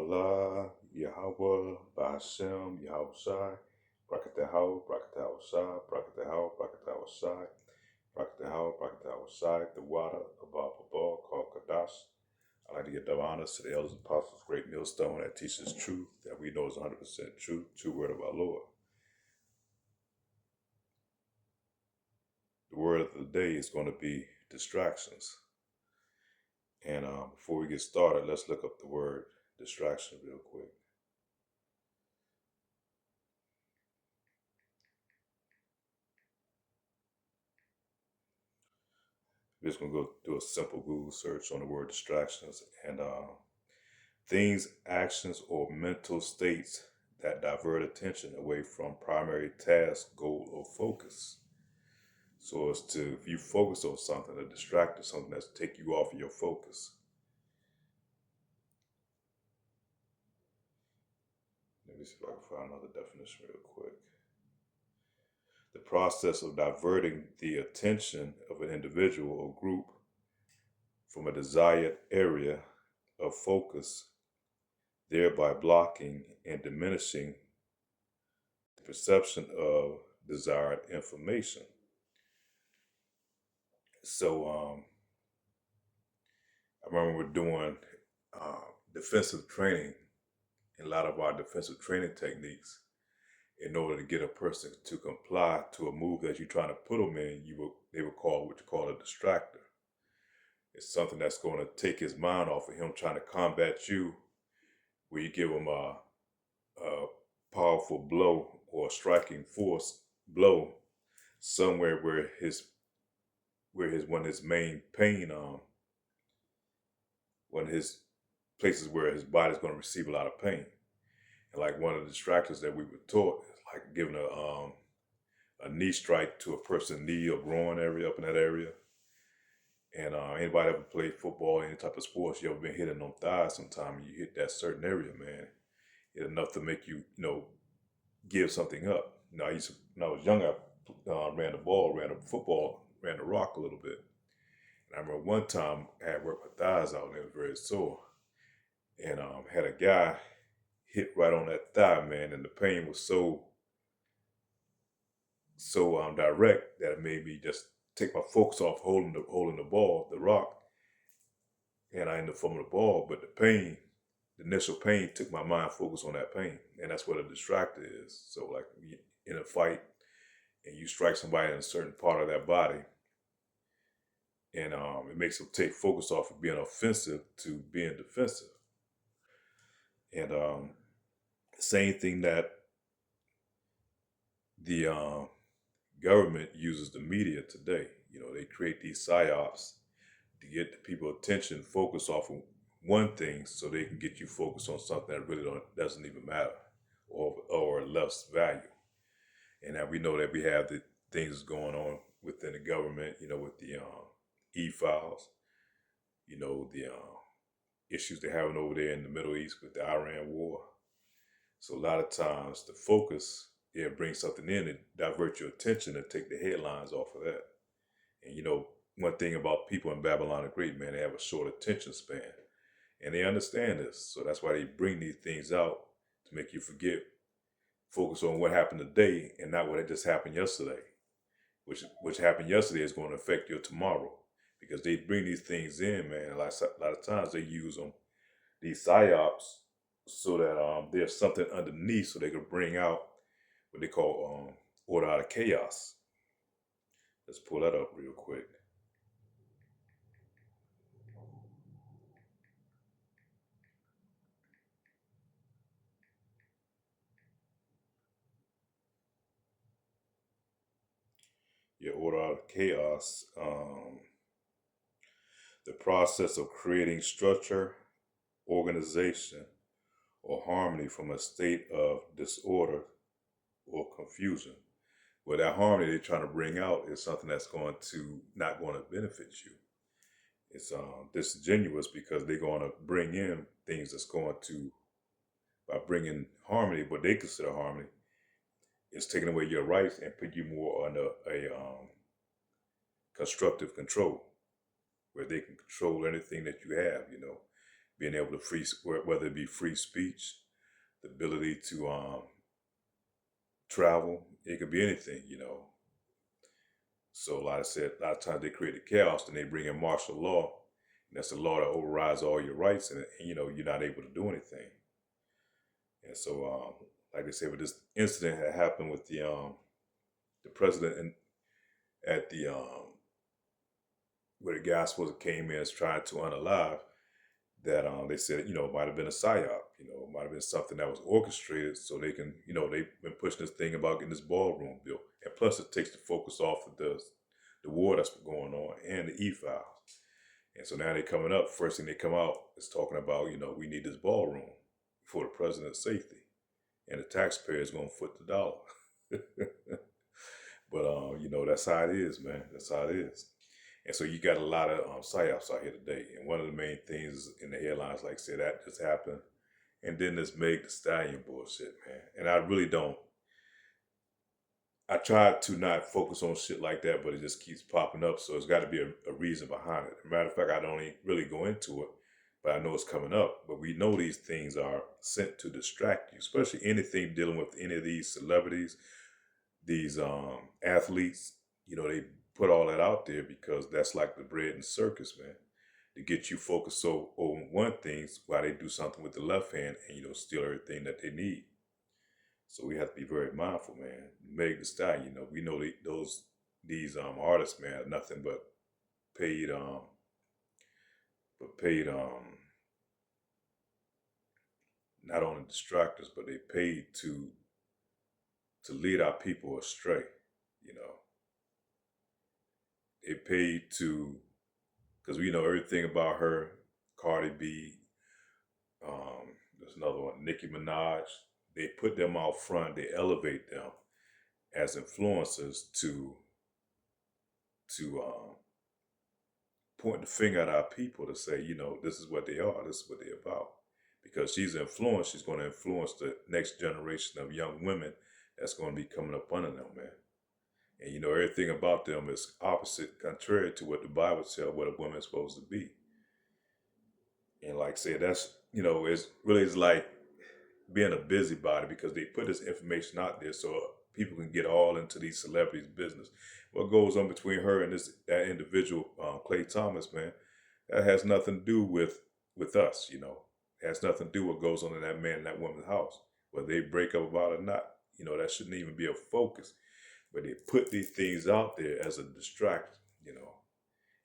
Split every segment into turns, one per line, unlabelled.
Allah, Yahweh, Ba'ashem, Yahushai, Brakatahu, Brakatahu Brakatahu, Brakatahu Shai, Brakatahu Shai, the water above above, called Kadash. I like to give the honors to the elders and apostles, great millstone that teaches truth, that we know is 100% true, true word of our Lord. The word of the day is going to be distractions. And before we get started, let's look up the word distraction real quick. I'm just going to go do a simple Google search on the word distractions and things, actions, or mental states that divert attention away from primary task, goal, or focus. So as to, if you focus on something, a distract is something that's take you off of your focus. Let me see if I can find another definition real quick. The process of diverting the attention of an individual or group from a desired area of focus, thereby blocking and diminishing the perception of desired information. So I remember we're doing defensive training, and a lot of our defensive training techniques, in order to get a person to comply to a move that you're trying to put them in, they would call what you call a distractor. It's something that's going to take his mind off of him trying to combat you, where you give him a powerful blow or a striking force blow somewhere where one of his main pain one of his places where his body's going to receive a lot of pain. And like one of the distractors that we were taught is like giving a knee strike to a person's knee or groin area up in that area. And anybody ever played football, any type of sports, you ever been hitting on thighs sometime and you hit that certain area, man, it's enough to make you, give something up. When I was young, I ran the ball, ran the football, ran the rock a little bit. And I remember one time I had worked my thighs out and it was very sore. And had a guy hit right on that thigh, man, and the pain was so direct that it made me just take my focus off holding the ball, the rock, and I ended up fumbling the ball. But the initial pain took my mind focus on that pain, and that's what a distractor is. So like in a fight, and you strike somebody in a certain part of that body, and it makes them take focus off of being offensive to being defensive. And same thing that the government uses the media today. They create these psyops to get the people attention focused off of one thing so they can get you focused on something that really doesn't even matter or less value. And now we know that we have the things going on within the government, with the e-files, the issues they're having over there in the Middle East with the Iran war. So a lot of times the focus, bring something in and divert your attention and take the headlines off of that. And one thing about people in Babylon the Great, man, they have a short attention span. And they understand this. So that's why they bring these things out to make you focus on what happened today and not what had just happened yesterday. Which happened yesterday is going to affect your tomorrow. Because they bring these things in, man. A lot of times they use them, these psyops, so that there's something underneath so they can bring out what they call order out of chaos. Let's pull that up real quick. Yeah, order out of chaos. The process of creating structure, organization, or harmony from a state of disorder or confusion. Well, that harmony they're trying to bring out is something that's not going to benefit you. It's disingenuous because they're going to bring in things that's going to, by bringing harmony, what they consider harmony, is taking away your rights and put you more under a constructive control, where they can control anything that you have. being able to whether it be free speech, the ability to travel. It could be anything, you know. So, like I said, a lot of times they create the chaos, and they bring in martial law, and that's the law that overrides all your rights, and you know you're not able to do anything. And so, like they said, with this incident that happened with the president and at the where the guy supposed to came in as trying to unalive, that they said, you know, it might have been a psyop, you know, it might have been something that was orchestrated so they can, you know, they've been pushing this thing about getting this ballroom built. And plus it takes the focus off of the war that's going on and the e-files. And so now they're coming up, first thing they come out is talking about, you know, we need this ballroom for the president's safety. And the taxpayer is going to foot the dollar. But, you know, that's how it is, man. That's how it is. And so you got a lot of psyops out here today. And one of the main things in the headlines, like I said, that just happened. And then this Meg the Stallion bullshit, man. And I really don't. I try to not focus on shit like that, but it just keeps popping up. So it's got to be a reason behind it. As a matter of fact, I don't really go into it, but I know it's coming up. But we know these things are sent to distract you, especially anything dealing with any of these celebrities, these athletes. You know, they put all that out there because that's like the bread and circus, man, to get you focused so on one thing while they do something with the left hand and, you know, steal everything that they need. So we have to be very mindful, man. Meg the Stallion, you know, we know these artists, man, are nothing but paid paid not only distractors, but they paid to lead our people astray, you know. They paid to, because we know everything about her, Cardi B, there's another one, Nicki Minaj. They put them out front, they elevate them as influencers to point the finger at our people to say, you know, this is what they are, this is what they're about. Because she's influenced, she's going to influence the next generation of young women that's going to be coming up under them, man. And you know, everything about them is opposite, contrary to what the Bible tells what a woman is supposed to be. And like I said, that's, you know, it's really is like being a busybody because they put this information out there so people can get all into these celebrities' business. What goes on between her and that individual, Clay Thomas, man, that has nothing to do with us, you know. It has nothing to do with what goes on in that man and that woman's house. Whether they break up about it or not, you know, that shouldn't even be a focus. But they put these things out there as a distraction, you know.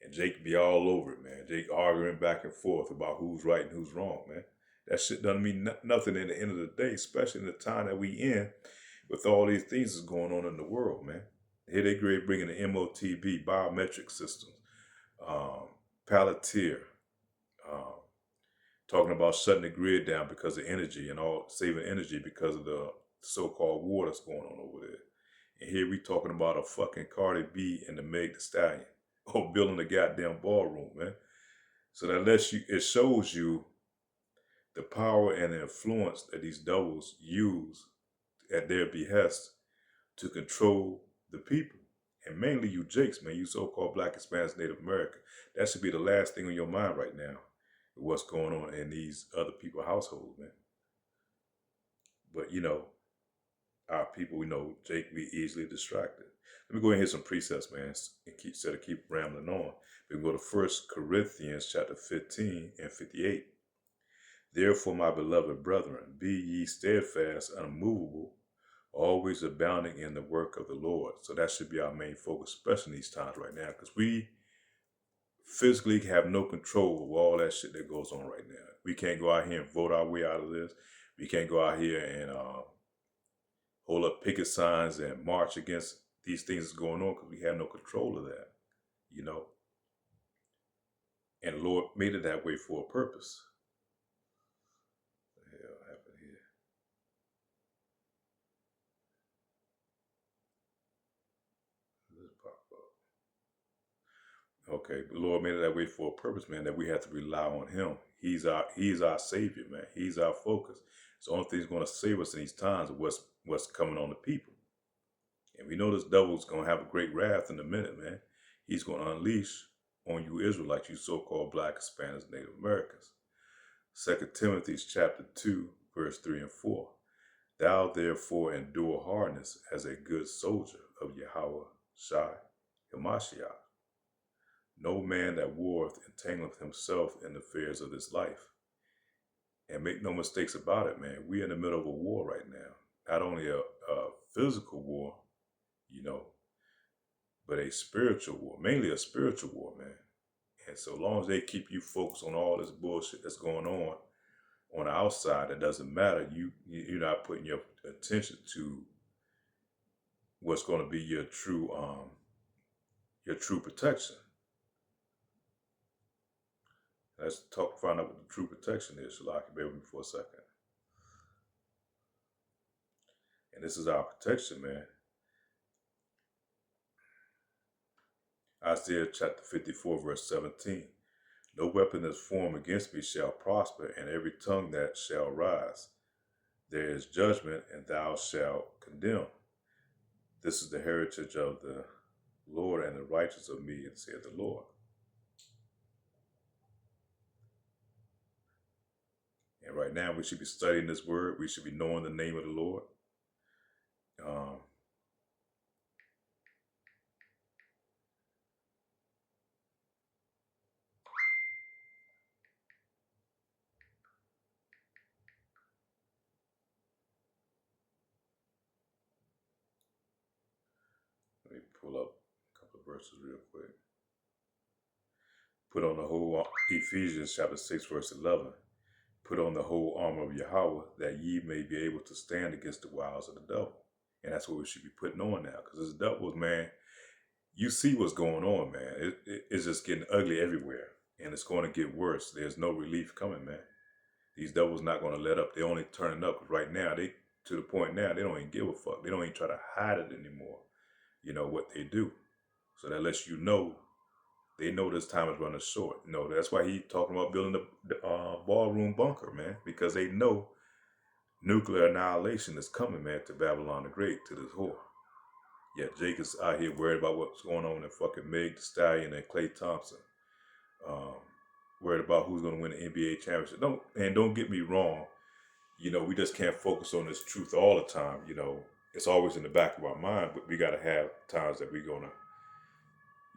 And Jake be all over it, man. Jake arguing back and forth about who's right and who's wrong, man. That shit doesn't mean nothing in the end of the day, especially in the time that we in with all these things that's going on in the world, man. Here they great bringing the MOTB, biometric systems, Palantir, um, talking about shutting the grid down because of energy and all saving energy because of the so-called war that's going on over there. And here we talking about a fucking Cardi B and the Meg the Stallion. Oh, building a goddamn ballroom, man. So that it shows you the power and the influence that these devils use at their behest to control the people. And mainly you Jakes, man, you so-called Black, Hispanics, Native American. That should be the last thing on your mind right now, what's going on in these other people's households, man. But, you know, our people, we know Jake be easily distracted. Let me go ahead and hit some precepts, man, and instead of keep rambling on. We can go to 1 Corinthians chapter 15 and 58. Therefore, my beloved brethren, be ye steadfast, unmovable, always abounding in the work of the Lord. So that should be our main focus, especially in these times right now, because we physically have no control of all that shit that goes on right now. We can't go out here and vote our way out of this. We can't go out here and hold up picket signs and march against these things that's going on because we have no control of that, you know. And the Lord made it that way for a purpose. What the hell happened here? This pop up. Okay, the Lord made it that way for a purpose, man, that we have to rely on him. He's our savior, man. He's our focus. It's the only thing that's going to save us in these times of what's coming on the people. And we know this devil's going to have a great wrath in a minute, man. He's going to unleash on you Israelites, you so-called Black, Hispanics, Native Americans. Second Timothy chapter 2, verse 3 and 4. Thou therefore endure hardness as a good soldier of Yahweh Shai Hamashiach. No man that warreth entangleth himself in the affairs of this life. And make no mistakes about it, man. We're in the middle of a war right now. Not only a physical war, you know, but a spiritual war, mainly a spiritual war, man. And so long as they keep you focused on all this bullshit that's going on the outside, it doesn't matter. You're not putting your attention to what's going to be your true protection. Let's find out what the true protection is. Shalaki, bear with me for a second. And this is our protection, man. Isaiah chapter 54, verse 17. No weapon that's formed against me shall prosper, and every tongue that shall rise. There is judgment, and thou shalt condemn. This is the heritage of the Lord, and the righteous of me, saith the Lord. And right now, we should be studying this word. We should be knowing the name of the Lord. Let me pull up a couple of verses real quick. Put on the whole, Ephesians chapter 6, verse 11. Put on the whole armor of Yahweh, that ye may be able to stand against the wiles of the devil. And that's what we should be putting on now. Because this devil, man, you see what's going on, man. It's just getting ugly everywhere. And it's going to get worse. There's no relief coming, man. These devils not going to let up. They're only turning up. Because right now, to the point now, they don't even give a fuck. They don't even try to hide it anymore. You know, what they do. So that lets you know, they know this time is running short. You know, that's why he's talking about building the ballroom bunker, man. Because they know nuclear annihilation is coming, man, to Babylon the Great, to this whore. Yet Jake is out here worried about what's going on in fucking Meg Thee Stallion and Klay Thompson. Worried about who's going to win the NBA championship. Don't get me wrong. You know, we just can't focus on this truth all the time. You know, it's always in the back of our mind, but we got to have times that we're going to,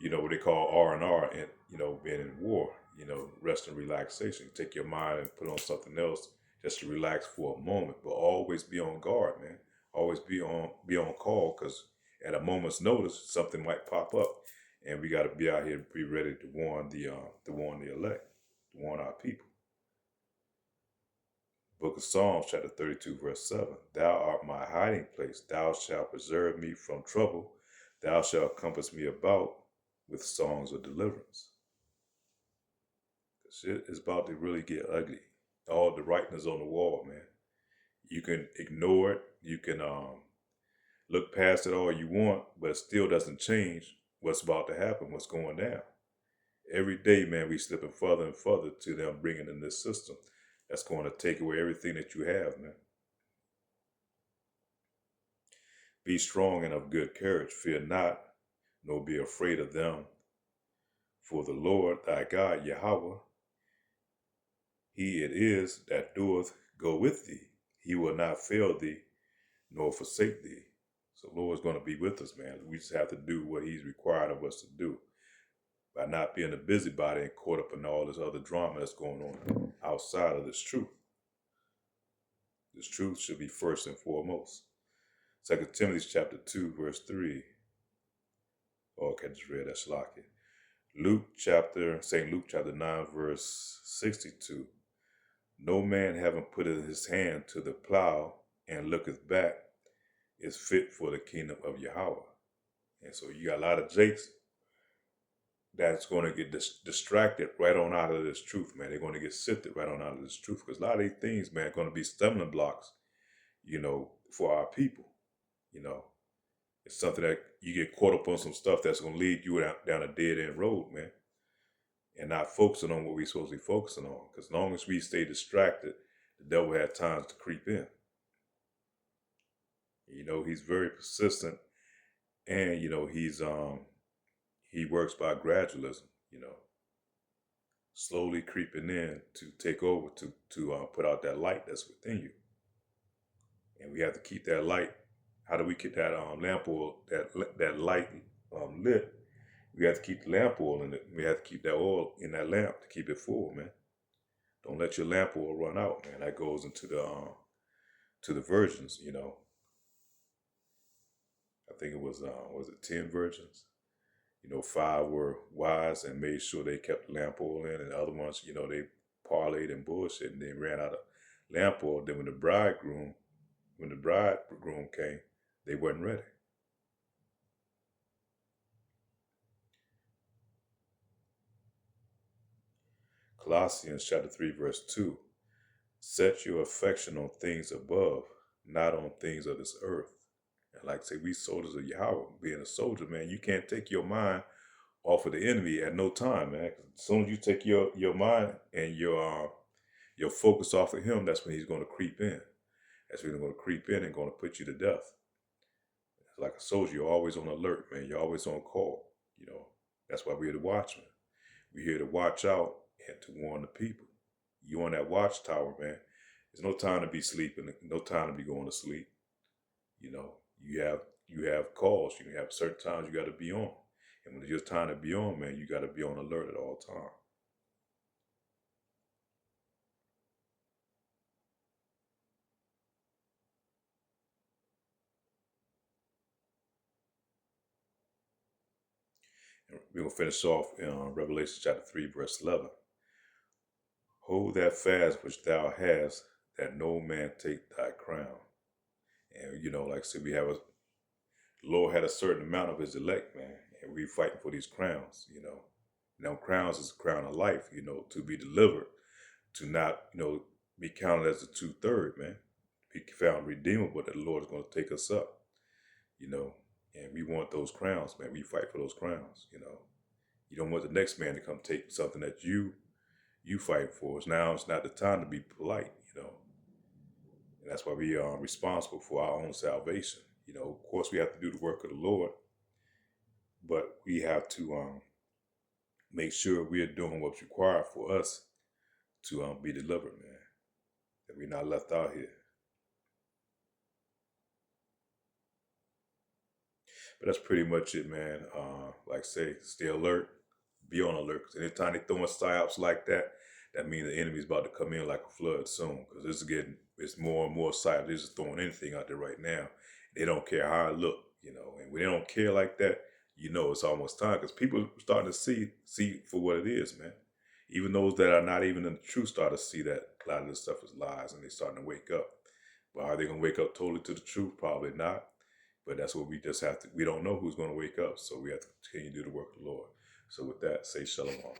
you know, what they call R&R, and, you know, being in war, you know, rest and relaxation. Take your mind and put on something else just to relax for a moment, but always be on guard, man. Always be on call, because at a moment's notice, something might pop up, and we got to be out here, be ready to warn the elect, to warn our people. Book of Psalms, chapter 32, verse 7. Thou art my hiding place. Thou shalt preserve me from trouble. Thou shalt compass me about with songs of deliverance. Shit is about to really get ugly. All the writing is on the wall, man. You can ignore it. You can look past it all you want, but it still doesn't change what's about to happen, what's going down. Every day, man, we slipping further and further to them bringing in this system that's going to take away everything that you have, man. Be strong and of good courage. Fear not, nor be afraid of them. For the Lord thy God, Yahweh, he it is that doeth go with thee. He will not fail thee, nor forsake thee. So the Lord's going to be with us, man. We just have to do what he's required of us to do, by not being a busybody and caught up in all this other drama that's going on outside of this truth. This truth should be first and foremost. 2 Timothy chapter 2, verse 3. Oh, okay, I just read that, Shalaki. St. Luke chapter 9, verse 62. No man having put his hand to the plow and looketh back is fit for the kingdom of Yahweh. And so you got a lot of jakes that's going to get distracted right on out of this truth, man. They're going to get sifted right on out of this truth, because a lot of these things, man, are going to be stumbling blocks, you know, for our people. You know, it's something that you get caught up on, some stuff that's going to lead you down a dead end road, man, and not focusing on what we're supposed to be focusing on. Because as long as we stay distracted, the devil had times to creep in. You know, he's very persistent, and, you know, he works by gradualism, you know. slowly creeping in to take over to put out that light that's within you. And we have to keep that light. How do we keep that lamp oil, that light lit? We have to keep the lamp oil in it. We have to keep that oil in that lamp to keep it full, man. Don't let your lamp oil run out, man. That goes into the to the virgins. I think it was it 10 virgins? 5 were wise and made sure they kept the lamp oil in, and the other ones, they parlayed and bullshit, and they ran out of lamp oil. Then when the bridegroom came, they wasn't ready. Colossians chapter 3, verse 2. Set your affection on things above, not on things of this earth. And like I say, we soldiers of Yahweh, being a soldier, man, you can't take your mind off of the enemy at no time, man. As soon as you take your mind and your focus off of him, that's when he's going to creep in. That's when he's going to creep in and going to put you to death. Like a soldier, you're always on alert, man. You're always on call. That's why we're the watchmen. We're here to watch out and to warn the people. You on that watchtower, man. There's no time to be sleeping. No time to be going to sleep. You know, you have calls. You have certain times you got to be on, and when it's your time to be on, man, you got to be on alert at all times. And we're gonna finish off in Revelation chapter 3, verse 11. Hold that fast which thou hast, that no man take thy crown. And like I said, the Lord had a certain amount of his elect, man, and we fighting for these crowns. Now crowns is the crown of life, to be delivered, to not, be counted as a 2/3, man. Be found redeemable that the Lord is going to take us up, you know. And we want those crowns, man. We fight for those crowns. You don't want the next man to come take something that you fight for. Now it's not the time to be polite. And that's why we are responsible for our own salvation. Of course, we have to do the work of the Lord, but we have to make sure we are doing what's required for us to be delivered, man. That we're not left out here. But that's pretty much it, man. Like I say, stay alert, be on alert. Because anytime they throwing psyops like that, that means the enemy's about to come in like a flood soon. Because it's more and more psyops. They're just throwing anything out there right now. They don't care how it look. And when they don't care like that, it's almost time. Because people are starting to see for what it is, man. Even those that are not even in the truth start to see that a lot of this stuff is lies, and they're starting to wake up. But are they going to wake up totally to the truth? Probably not. But that's what we just have to, we don't know who's going to wake up. So we have to continue to do the work of the Lord. So with that, say shalom.